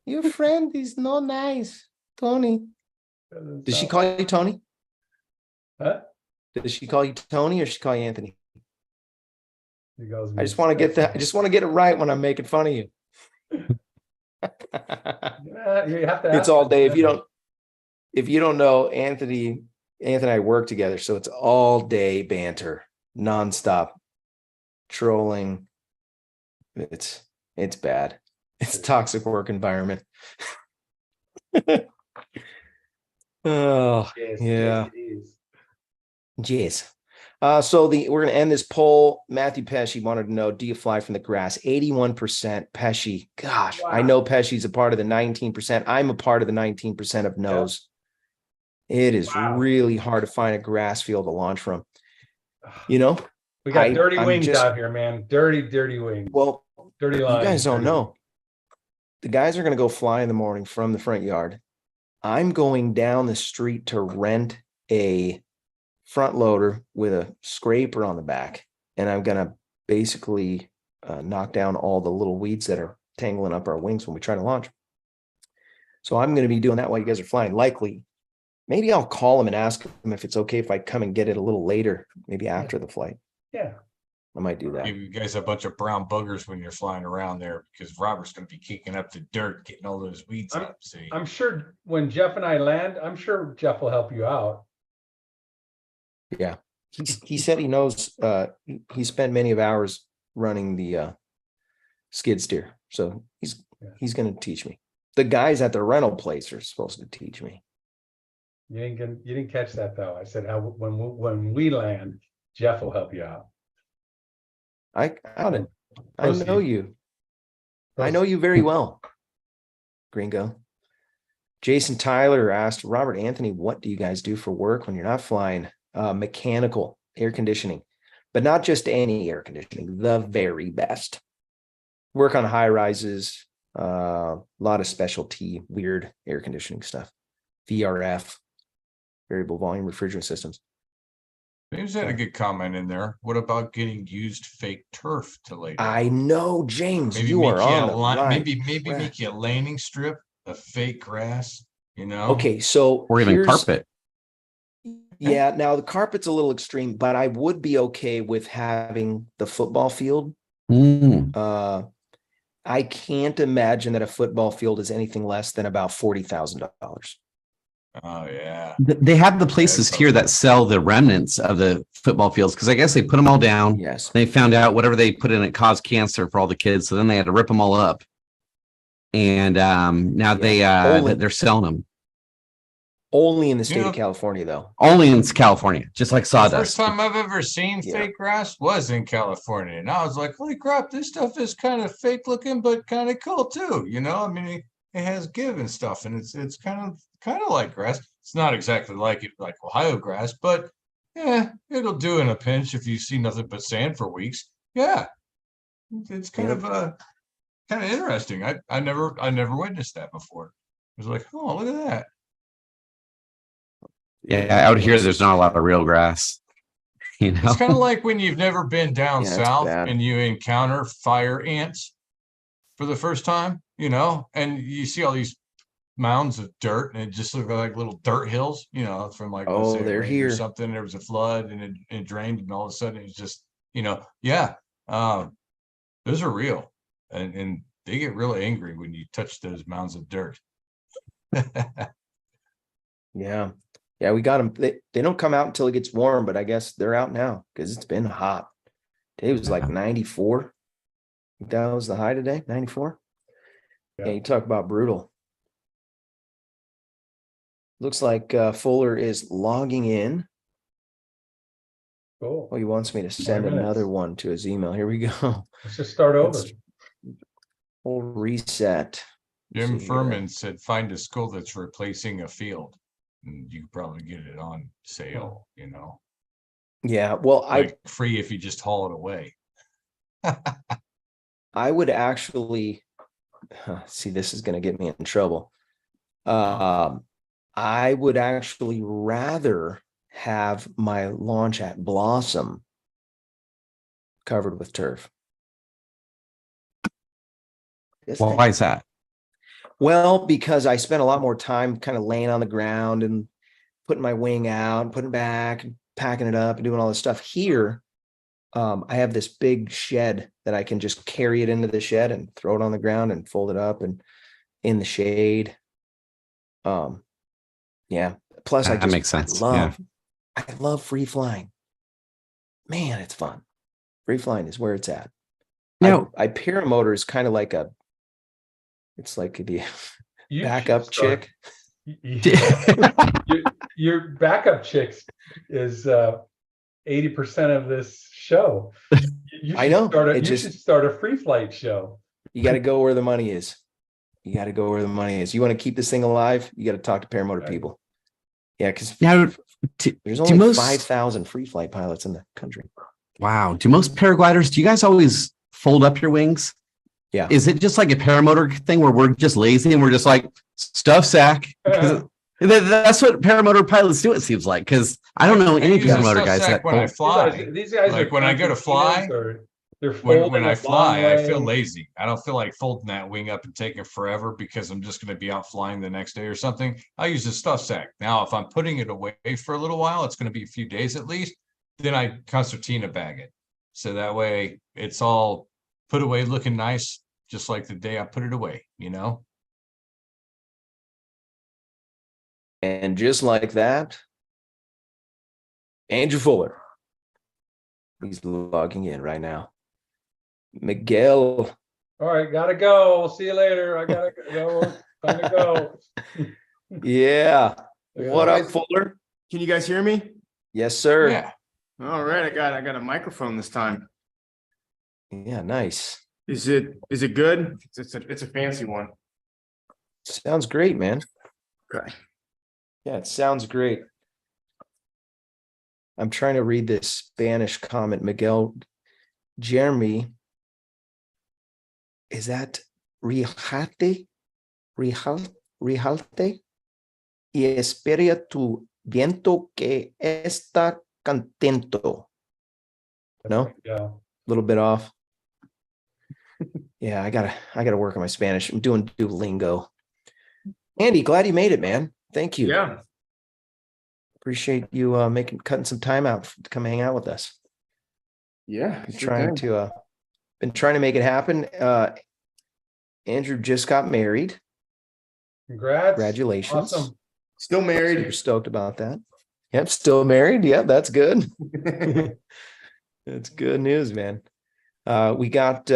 Your friend is no nice, Tony. Did she call you Tony? Huh? Did she call you Tony or she call you Anthony? He goes, I just want to get that. I just want to get it right when I'm making fun of you. Yeah, you have to It's ask all him. day. If you don't know, Anthony and I work together, so it's all day banter, nonstop trolling. It's bad. It's a toxic work environment. Oh, Yes, yeah. yes, it is. Yes. So we're going to end this poll. Matthew Pesci wanted to know, do you fly from the grass? 81% Pesci. Gosh, Wow. I know Pesci's a part of the 19%. I'm a part of the 19% of no's. It is really hard to find a grass field to launch from. You know, We got dirty I'm wings just- out here, man. Dirty wings. well, Dirty you lines. guys don't dirty know. The guys are going to go fly in the morning from the front yard. I'm going down the street to rent a front loader with a scraper on the back, and I'm going to basically knock down all the little weeds that are tangling up our wings when we try to launch. So I'm going to be doing that while you guys are flying. Likely, maybe I'll call them and ask them if it's okay if I come and get it a little later, maybe after the flight. Yeah. I might do that. Give you guys a bunch of brown buggers when you're flying around there, because Robert's going to be kicking up the dirt, getting all those weeds up. See, I'm sure when Jeff and I land, I'm sure Jeff will help you out. Yeah. He said he knows, he spent many of hours running the skid steer. So he's going to teach me. The guys at the rental place are supposed to teach me. You didn't catch that though. I said when we land, Jeff will help you out. I got it. I Proceed. know you. I know you very well, Gringo. Jason Tyler asked, Robert Anthony, what do you guys do for work when you're not flying? Mechanical air conditioning, but not just any air conditioning, the very best. Work on high rises, a lot of specialty, weird air conditioning stuff. VRF, variable volume refrigerant systems. James had a good comment in there. What about getting used fake turf to lay down? I know, James, Maybe you make are you on a the line, right maybe track. make you a landing strip of fake grass, you know? Okay, so Or even carpet. Yeah, now the carpet's a little extreme, but I would be okay with having the football field. I can't imagine that a football field is anything less than about $40,000. Oh yeah. They have the places here that sell the remnants of the football fields, because I guess they put them all down. Yes. They found out whatever they put in it caused cancer for all the kids, so then they had to rip them all up. And now they're selling them. Only in the state of California, though. Only in California, just like The sawdust. first time I've ever seen fake grass was in California, and I was like, "Holy crap! This stuff is kind of fake looking, but kind of cool too." You know, I mean, it has give and stuff, and it's kind of like grass. It's not exactly like Ohio grass, but yeah, it'll do in a pinch if you see nothing but sand for weeks. Yeah, it's kind of interesting. I never witnessed that before. I was like, "Oh, look at that." Yeah, out here, there's not a lot of real grass. You know, It's kind of like when you've never been down south bad. and you encounter fire ants for the first time, you know, and you see all these mounds of dirt and it just looks like little dirt hills, you know, from like, let's say they're rain here. or something. There was a flood and it drained, and all of a sudden it's just, you know, those are real, and they get really angry when you touch those mounds of dirt. Yeah. Yeah, we got them. They don't come out until it gets warm, but I guess they're out now because it's been hot. Today was like 94. That was the high today, 94. Yeah, you talk about brutal. Looks like Fuller is logging in. Cool. Oh, he wants me to send another one to his email. Here we go. Let's just start over. Full reset. Jim Furman said, find a school that's replacing a field. And you probably get it on sale, you know. Yeah, well, like free if you just haul it away. I would actually see, this is going to get me in trouble. I would actually rather have my launch at Blossom covered with turf. Well, why is that? Well, because I spent a lot more time kind of laying on the ground and putting my wing out and putting it back and packing it up and doing all this stuff. Here, I have this big shed that I can just carry it into the shed and throw it on the ground and fold it up and in the shade. Yeah. Plus, That makes sense. I love free flying. Man, it's fun. Free flying is where it's at. No, I paramotor is kind of like it's like the backup chick. Your backup chicks is 80% of this show. I know. You should start a free flight show. You got to go where the money is. You got to go where the money is. You want to keep this thing alive, you got to talk to paramotor people. Yeah, because there's only 5,000 free flight pilots in the country. Wow. Do most paragliders, do you guys always fold up your wings? Yeah. Is it just like a paramotor thing where we're just lazy and we're just like stuff sack? That's what paramotor pilots do, it seems like, because I don't know any paramotor guys that when I fly. These guys like when I go to fly, when I fly, I feel lazy. I don't feel like folding that wing up and taking forever because I'm just going to be out flying the next day or something. I use a stuff sack. Now, if I'm putting it away for a little while, it's going to be a few days at least. Then I concertina bag it. So that way it's all put away looking nice, just like the day I put it away, you know? And just like that, Andrew Fuller, he's logging in right now. Miguel. All right, gotta go. We'll see you later. I gotta go. Time to go. Yeah. What up, Fuller? Can you guys hear me? Yes, sir. Yeah. All right, I got a microphone this time. Yeah, nice. Is it good? It's a fancy one. Sounds great, man. Okay. Yeah, it sounds great. I'm trying to read this Spanish comment. Miguel Jeremy. Is that Rijalte? Rijalte? Y espera tu viento que está contento. No? Yeah. A little bit off. Yeah, I gotta work on my Spanish. I'm doing Duolingo. Andy, glad you made it, man. Thank you. Yeah. Appreciate you cutting some time out to come hang out with us. Yeah. Been trying to make it happen. Andrew just got married. Congrats. Congratulations. Awesome. Still married. Super stoked about that. Yep, still married. Yep, that's good. That's good news, man. We got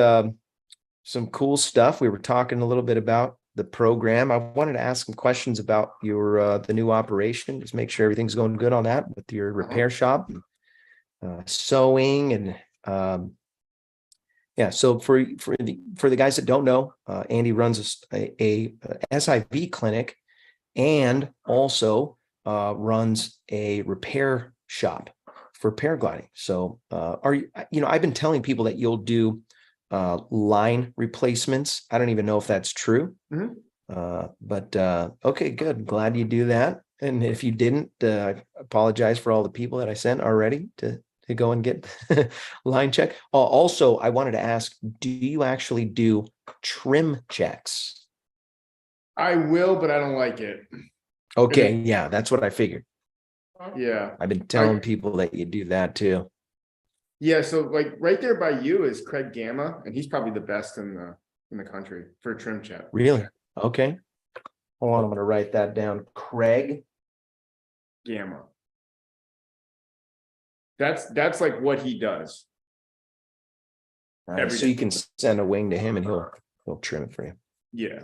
some cool stuff. We were talking a little bit about the program. I wanted to ask some questions about your the new operation. Just make sure everything's going good on that with your repair shop, sewing, and yeah. So for the guys that don't know, Andy runs a SIV clinic and also runs a repair shop for paragliding. So I've been telling people that you'll do line replacements. I don't even know if that's true. Mm-hmm. But okay, good. Glad you do that. And if you didn't, I apologize for all the people that I sent already to go and get line check. Also, I wanted to ask, do you actually do trim checks? I will, but I don't like it. Okay, yeah, that's what I figured. Yeah. I've been telling people that you do that too. Yeah, so like right there by you is Craig Gamma, and he's probably the best in the country for a trim check. Really? Okay. Hold on, I'm going to write that down. Craig Gamma. That's like what he does. All right, so you can send a wing to him and he'll trim it for you. Yeah.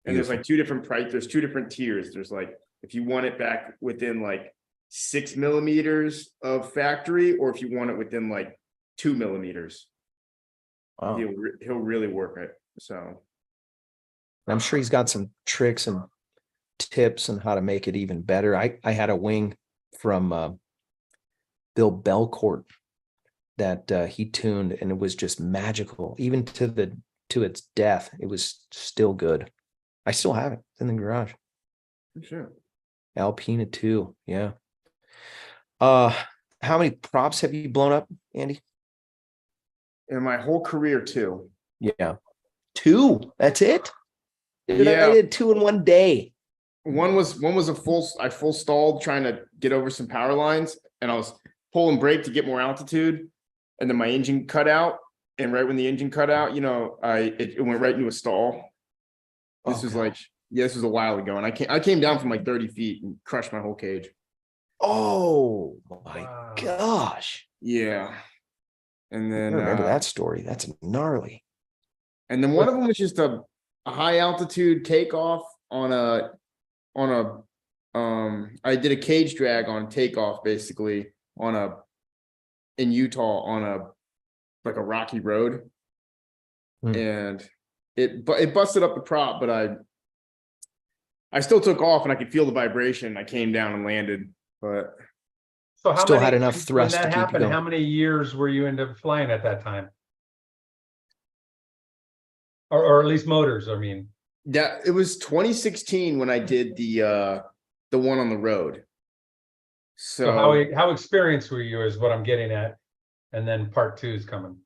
And there's like two different price. There's two different tiers. There's like, if you want it back within like 6 millimeters of factory, or if you want it within like 2 millimeters, Wow. he'll really work it. So I'm sure he's got some tricks and tips on how to make it even better. I had a wing from Bill Belcourt that he tuned, and it was just magical. Even to its death, it was still good. I still have it. It's in the garage. sure. Alpina 2, yeah. How many props have you blown up, Andy? In my whole career, 2. Yeah. 2. That's it? Dude, Yeah. I did 2 in one day. One was I full stalled trying to get over some power lines, and I was pulling brake to get more altitude, and then my engine cut out. And right when the engine cut out, it went right into a stall. This was this was a while ago, and I came down from like 30 feet and crushed my whole cage. Oh my gosh. Yeah. And then I remember that story. That's gnarly. And then one of them was just a high altitude takeoff I did a cage drag on takeoff basically in Utah on a rocky road. And it busted up the prop, but I still took off and I could feel the vibration. I came down and landed, but So how still many, had enough thrust when to that keep you happened, going. how many years were you into flying at that time? Or at least motors, I mean. that it was 2016 when I did the one on the road. So how experienced were you is what I'm getting at. And then part 2 is coming.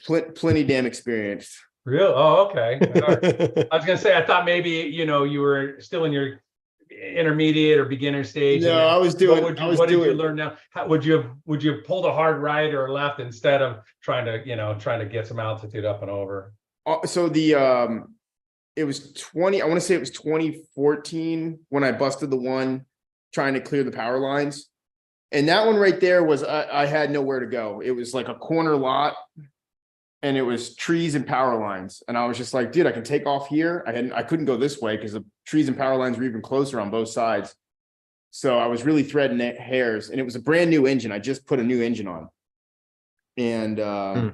Plenty damn experienced. Real? Oh, okay. I was gonna say, I thought maybe, you were still in your intermediate or beginner stage. No, I was doing. What did you learn now? Would you have pulled a hard right or left instead of trying to get some altitude up and over? So it was I want to say it was 2014 when I busted the one trying to clear the power lines. And that one right there was, I had nowhere to go. It was like a corner lot and it was trees and power lines. And I was just like, dude, I can take off here. I couldn't go this way because the trees and power lines were even closer on both sides. So I was really threading hairs, and it was a brand new engine. I just put a new engine on. And, I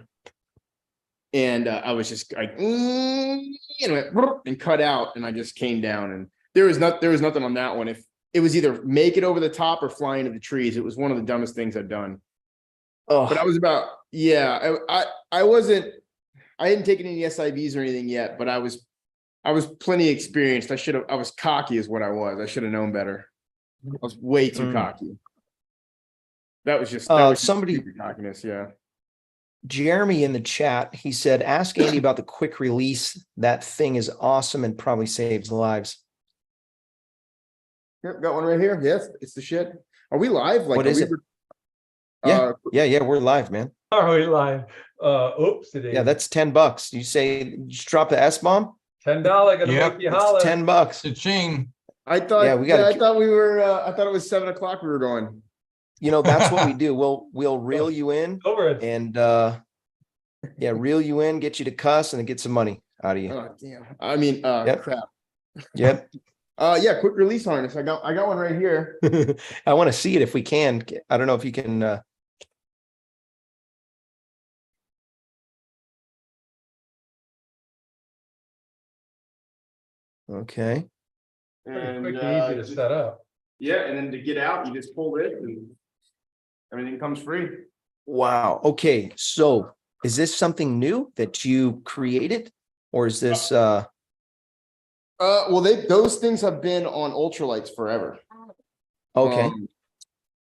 was just like, and cut out, and I just came down, and there was nothing on that one. If it was either make it over the top or fly into the trees, it was one of the dumbest things I've done. Oh, but I was I hadn't taken any SIVs or anything yet, but I was plenty experienced. I was cocky is what I was. I should have known better. I was way too cocky. That was just somebody cockiness. Yeah. Jeremy in the chat, he said, ask Andy about the quick release. That thing is awesome and probably saves lives. Yep, got one right here. Yes, it's the shit. Are we live? Like, what is it? Yeah, we're live, man. Are we live? Oops. Yeah, that's $10. You say, you just drop the S-bomb? $10 gonna make you holler. It's $10. Cha-ching. I thought, I thought we were, I thought it was 7 o'clock we were going. That's what we do. We'll reel you in over it. And reel you in, get you to cuss, and then get some money out of you. Oh, damn. I mean, crap. Yep. Quick release harness. I got one right here. I want to see it if we can. I don't know if you can. Okay. And quick and easy to set up. Yeah, and then to get out, you just pull it and everything comes free. Wow. Okay. So is this something new that you created, or is this well, those things have been on ultralights forever. Okay.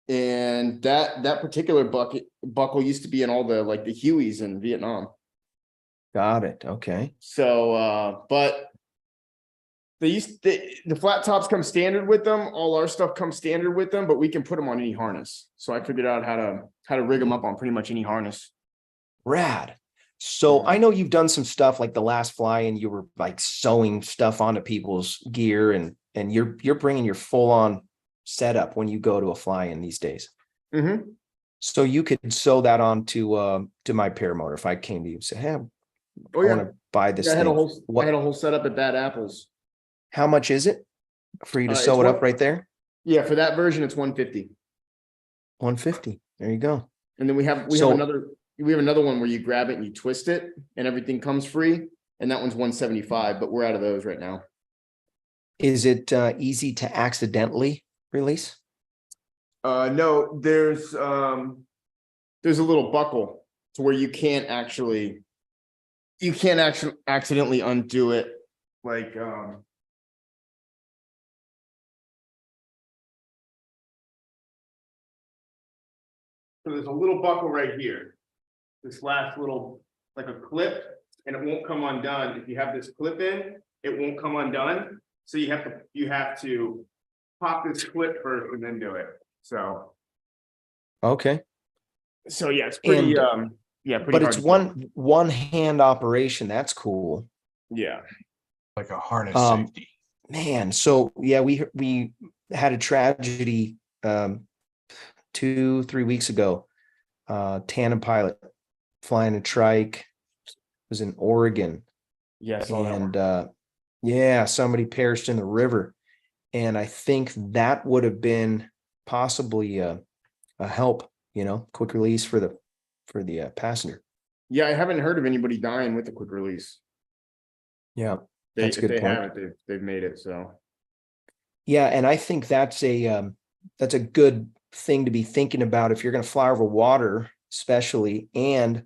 And that particular buckle used to be in all the the Hueys in Vietnam. Got it. Okay. So but the flat tops come standard with them. All our stuff comes standard with them, but we can put them on any harness. So I figured out how to rig them up on pretty much any harness. Rad. So I know you've done some stuff like the last fly, and you were like sewing stuff onto people's gear, and you're bringing your full on setup when you go to a fly-in these days. Mm-hmm. So you could sew that onto to my paramotor if I came to you and said, hey, I Oh yeah. want to buy this Yeah, I had thing. I had a whole setup at Bad Apples. How much is it for you to It's sew it up right there? Yeah, for that version, it's 150. 150. There you go. And then we have another one where you grab it and you twist it and everything comes free. And that one's 175, but we're out of those right now. Is it easy to accidentally release? No, there's a little buckle to where you can't actually accidentally undo it. Like, so there's a little buckle right here. This last little, like a clip, and it won't come undone. If you have this clip in, it won't come undone. So you have to pop this clip first and then do it. So Okay. So yeah, it's pretty pretty but hard it's to one hand operation. That's cool. Yeah. Like a harness safety. Man, so yeah, we had a tragedy 2-3 weeks ago. Tandem pilot flying a trike, was in Oregon. Yes. And yeah, somebody perished in the river. And I think that would have been possibly a help, quick release for the passenger. Yeah, I haven't heard of anybody dying with a quick release. Yeah, That's a good point. Have it, they've made it. So yeah, and I think that's a good thing to be thinking about if you're going to fly over water, especially. And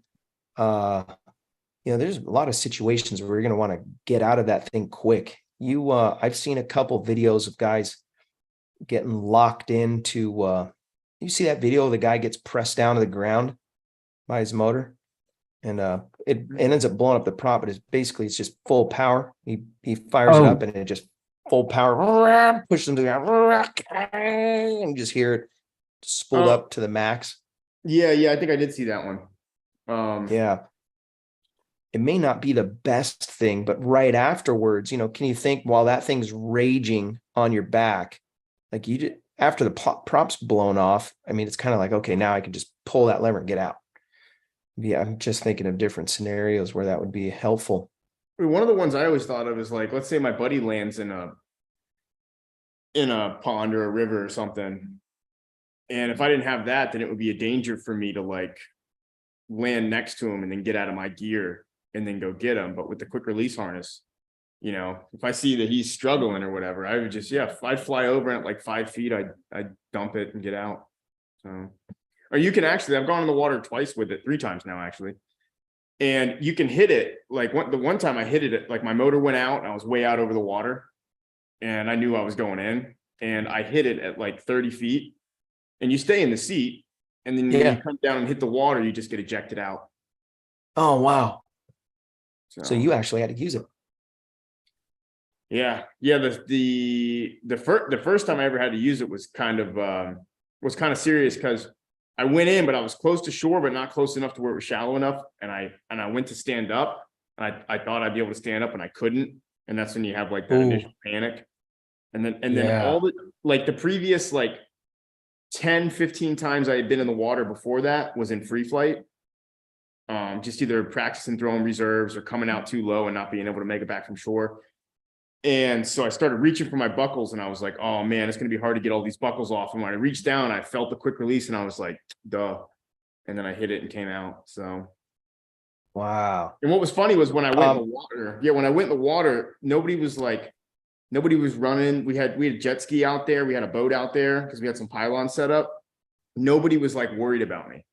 there's a lot of situations where you're going to want to get out of that thing quick. I've seen a couple videos of guys getting locked into. You see that video of the guy gets pressed down to the ground by his motor, and it ends up blowing up the prop. But it's just full power. He fires it up, and it just full power pushes him to the ground, and you just hear it spooled up to the max. Yeah, I think I did see that one. Yeah. It may not be the best thing, but right afterwards, can you think while that thing's raging on your back, like after the prop's blown off, I mean, it's kind of like, okay, now I can just pull that lever and get out. Yeah, I'm just thinking of different scenarios where that would be helpful. One of the ones I always thought of is like, let's say my buddy lands in a pond or a river or something. And if I didn't have that, then it would be a danger for me to like land next to him and then get out of my gear and then go get him. But with the quick release harness, if I see that he's struggling or whatever, I would just, I'd fly over at like 5 feet. I'd dump it and get out. So, or you can actually, I've gone in the water twice with it, 3 times now, actually. And you can hit it. Like the one time I hit it, like my motor went out and I was way out over the water and I knew I was going in, and I hit it at like 30 feet, and you stay in the seat. And then when you come down and hit the water, you just get ejected out. Oh, wow. So you actually had to use it. Yeah. The first time I ever had to use it was kind of serious, because I went in, but I was close to shore, but not close enough to where it was shallow enough. And I went to stand up, and I thought I'd be able to stand up, and I couldn't. And that's when you have like that initial panic. And then all the previous like 10, 15 times I had been in the water before that was in free flight. Just either practicing throwing reserves or coming out too low and not being able to make it back from shore. And so I started reaching for my buckles, and I was like, oh man, it's going to be hard to get all these buckles off. And when I reached down, I felt the quick release, and I was like, duh. And then I hit it and came out. So. Wow. And what was funny was when I went in the water. Yeah. When I went in the water, nobody was running. We had a jet ski out there. We had a boat out there because we had some pylons set up. Nobody was like worried about me.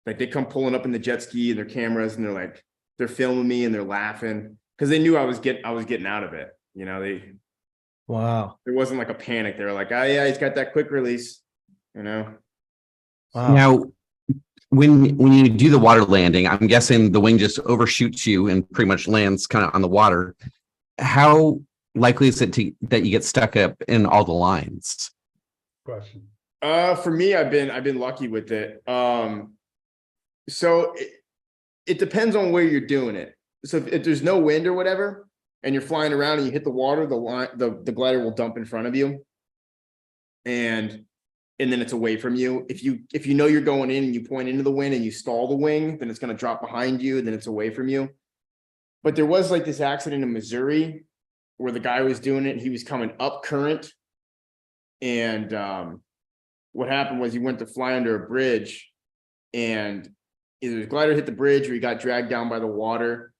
Like they come pulling up in the jet ski and their cameras, and they're filming me and they're laughing because they knew I was getting out of it. Wow. There wasn't like a panic. They were like, oh yeah, he's got that quick release, Wow. Now, when you do the water landing, I'm guessing the wing just overshoots you and pretty much lands kind of on the water. How likely is it that you get stuck up in all the lines? Question. For me, I've been lucky with it. So it depends on where you're doing it. So if there's no wind or whatever, and you're flying around and you hit the water, the glider will dump in front of you. and then it's away from you. If you know you're going in and you point into the wind and you stall the wing, then it's going to drop behind you and then it's away from you. But there was like this accident in Missouri where the guy was doing it and he was coming up current. And what happened was he went to fly under a bridge and either the glider hit the bridge or he got dragged down by the water.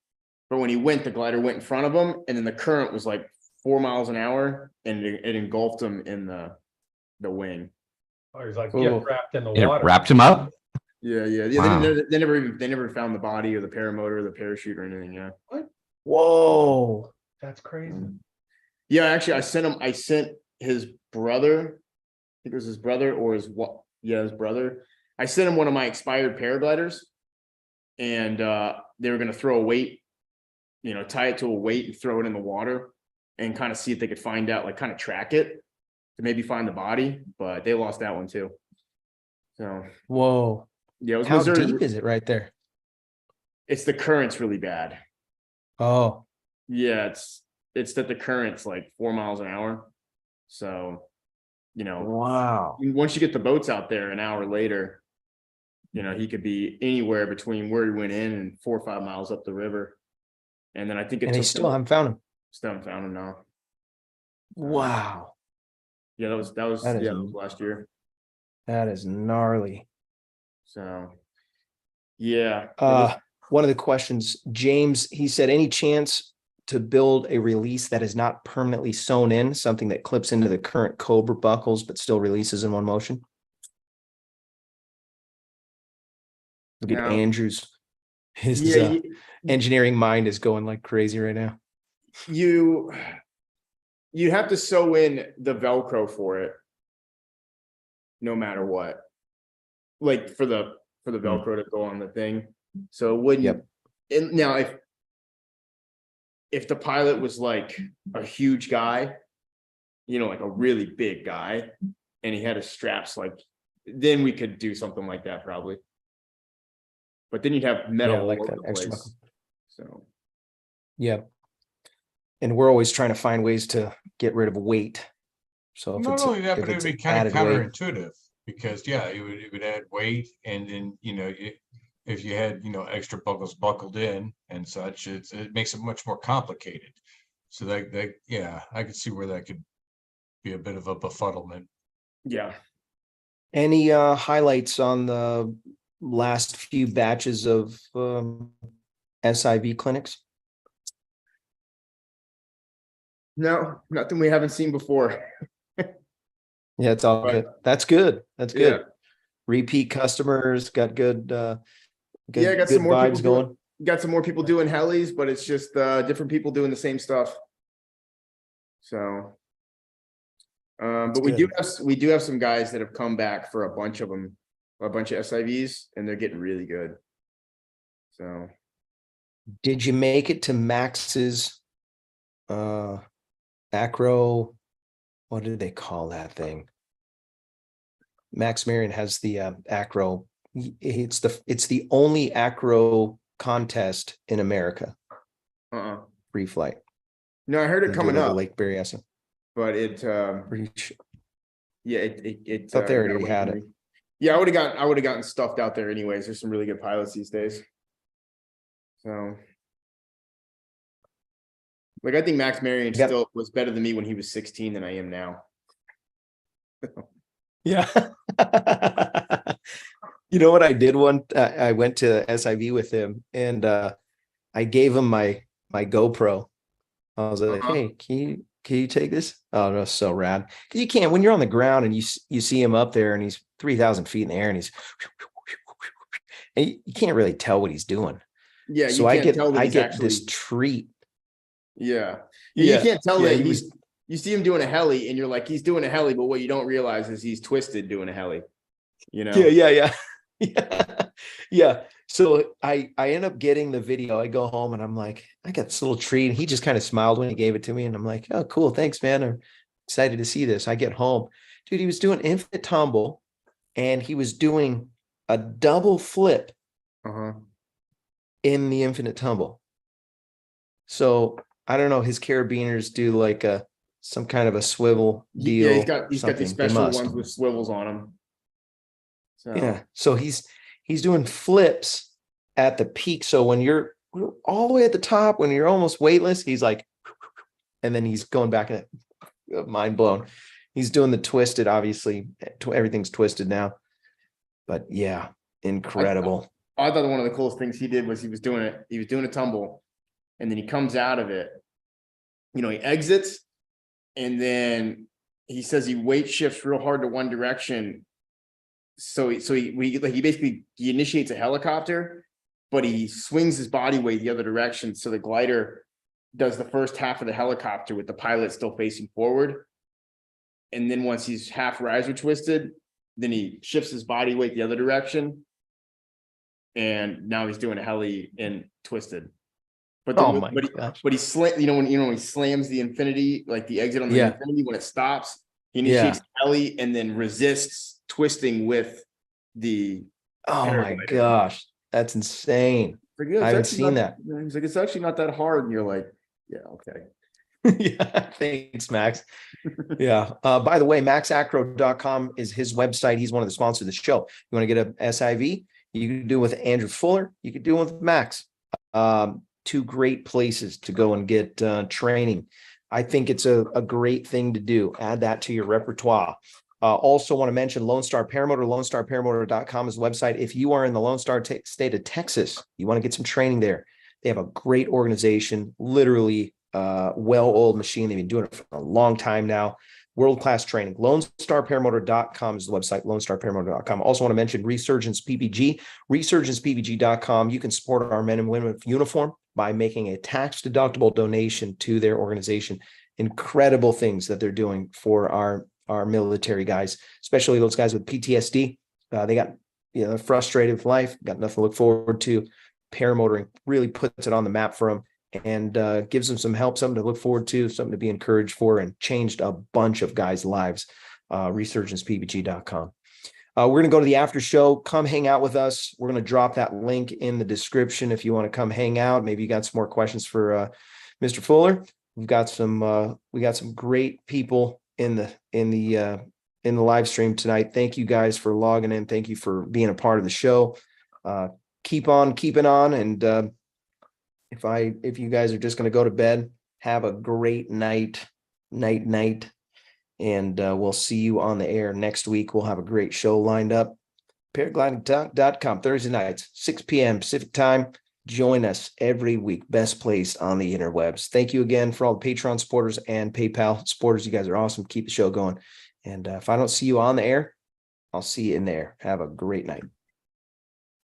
But when he went, the glider went in front of him, and then the current was like 4 miles an hour, and it engulfed him in the wing. Oh, he's like Ooh. wrapped in the It water. wrapped him up. Yeah. Wow. They never found the body or the paramotor or the parachute or anything. Yeah. Whoa. That's crazy. Yeah, actually, I sent his brother. I think it was his brother or his brother. I sent him one of my expired paragliders, and they were going to throw a weight, tie it to a weight and throw it in the water and kind of see if they could find out, like kind of track it to maybe find the body, but they lost that one too. So, Whoa. yeah, it was How Missouri. deep is it right there? It's the current's really bad. Oh, Yeah, it's that the current's like 4 miles an hour. So, wow. once you get the boats out there an hour later, he could be anywhere between where he went in and 4 or 5 miles up the river. And then I think And they still haven't found him. still haven't found him now. Wow. Yeah, that was last year. That is gnarly. So, yeah. One of the questions, James, he said, any chance to build a release that is not permanently sewn in, something that clips into the current Cobra buckles, but still releases in one motion? Look at Andrew's. His engineering mind is going like crazy right now. You have to sew in the Velcro for it, no matter what. Like for the Velcro to go on the thing. So it wouldn't. Yep. And now if the pilot was like a huge guy, like a really big guy, and he had his straps, then we could do something like that probably. But then you'd have metal all over the place. So, yeah. And we're always trying to find ways to get rid of weight. So not only that, but it'd be kind of counterintuitive because it would add weight, and then if you had extra buckles buckled in and such, it makes it much more complicated. So that I could see where that could be a bit of a befuddlement. Yeah. Any highlights on the last few batches of SIV clinics? No, nothing we haven't seen before. Yeah, it's all good. That's good. That's good. Yeah. Repeat customers, got good got good some more vibes going. Got some more people doing helis, but it's just different people doing the same stuff. So but we do have some guys that have come back for a bunch of SIVs, and they're getting really good. So did you make it to Max's acro? What did they call that thing? Max Marion has the acro. It's the only acro contest in America. Free flight. No, I heard it coming up. Lake Berryessa. But it thought they already had it. Yeah, I would have gotten stuffed out there anyways. There's some really good pilots these days. So I think Max Marion still was better than me when he was 16 than I am now. Yeah. You know what I did I went to SIV with him, and I gave him my GoPro. I was like, hey, can you take this? Oh, no, so rad. Because you can't, when you're on the ground and you see him up there and he's 3,000 feet in the air and you can't really tell what he's doing. Yeah. So I get this treat. Yeah. You can't tell that you see him doing a heli and you're like, he's doing a heli, but what you don't realize is he's twisted doing a heli, Yeah. So I end up getting the video. I go home and I'm like, I got this little treat. And he just kind of smiled when he gave it to me. And I'm like, oh, cool. Thanks, man. I'm excited to see this. I get home. Dude, he was doing infinite tumble and he was doing a double flip in the infinite tumble. So I don't know, his carabiners do like a some kind of a swivel deal. Yeah, he's got these something. They special must. ones with swivels on them. So Yeah. So he's doing flips at the peak. So when you're all the way at the top, when you're almost weightless, he's like, and then he's going back at mind blown. He's doing the twisted, obviously. Everything's twisted now. But yeah, incredible. I thought one of the coolest things he did was he was doing a tumble, and then he comes out of it. He exits, and then he says he weight shifts real hard to one direction. So he basically initiates a helicopter, but he swings his body weight the other direction. So the glider does the first half of the helicopter with the pilot still facing forward. And then once he's half riser twisted, then he shifts his body weight the other direction. And now he's doing a heli in twisted. But when he slams the infinity, like the exit on the infinity, when it stops, he initiates the heli and then resists twisting with the. Oh my gosh, that's insane. I haven't seen that. He's like, it's actually not that hard. And you're like, yeah, okay. Yeah, thanks, Max. Yeah. By the way, maxacro.com is his website. He's one of the sponsors of the show. You want to get a SIV? You can do it with Andrew Fuller. You can do it with Max. Two great places to go and get training. I think it's a great thing to do. Add that to your repertoire. Also want to mention Lone Star Paramotor. LoneStarParamotor.com is the website. If you are in the Lone Star state of Texas, you want to get some training there. They have a great organization, literally well-oiled machine. They've been doing it for a long time now. World-class training. LoneStarParamotor.com is the website, LoneStarParamotor.com. Also want to mention Resurgence PPG, ResurgencePPG.com. You can support our men and women of uniform by making a tax-deductible donation to their organization. Incredible things that they're doing for our military guys, especially those guys with PTSD. They got frustrated with life, got nothing to look forward to. Paramotoring really puts it on the map for them and gives them some help, something to look forward to, something to be encouraged for, and changed a bunch of guys' lives. ResurgencePPG.com. We're going to go to the after show. Come hang out with us. We're going to drop that link in the description if you want to come hang out. Maybe you got some more questions for Mr. Fuller. We got some great people in the live stream tonight. Thank you guys for logging in. Thank you for being a part of the show. Keep on keeping on. And if you guys are just going to go to bed, have a great night. And we'll see you on the air next week. We'll have a great show lined up. Paragliding.com, Thursday nights, 6 p.m. Pacific time. Join us every week. Best place on the interwebs. Thank you again for all the Patreon supporters and PayPal supporters. You guys are awesome. Keep the show going. And if I don't see you on the air, I'll see you in there. Have a great night.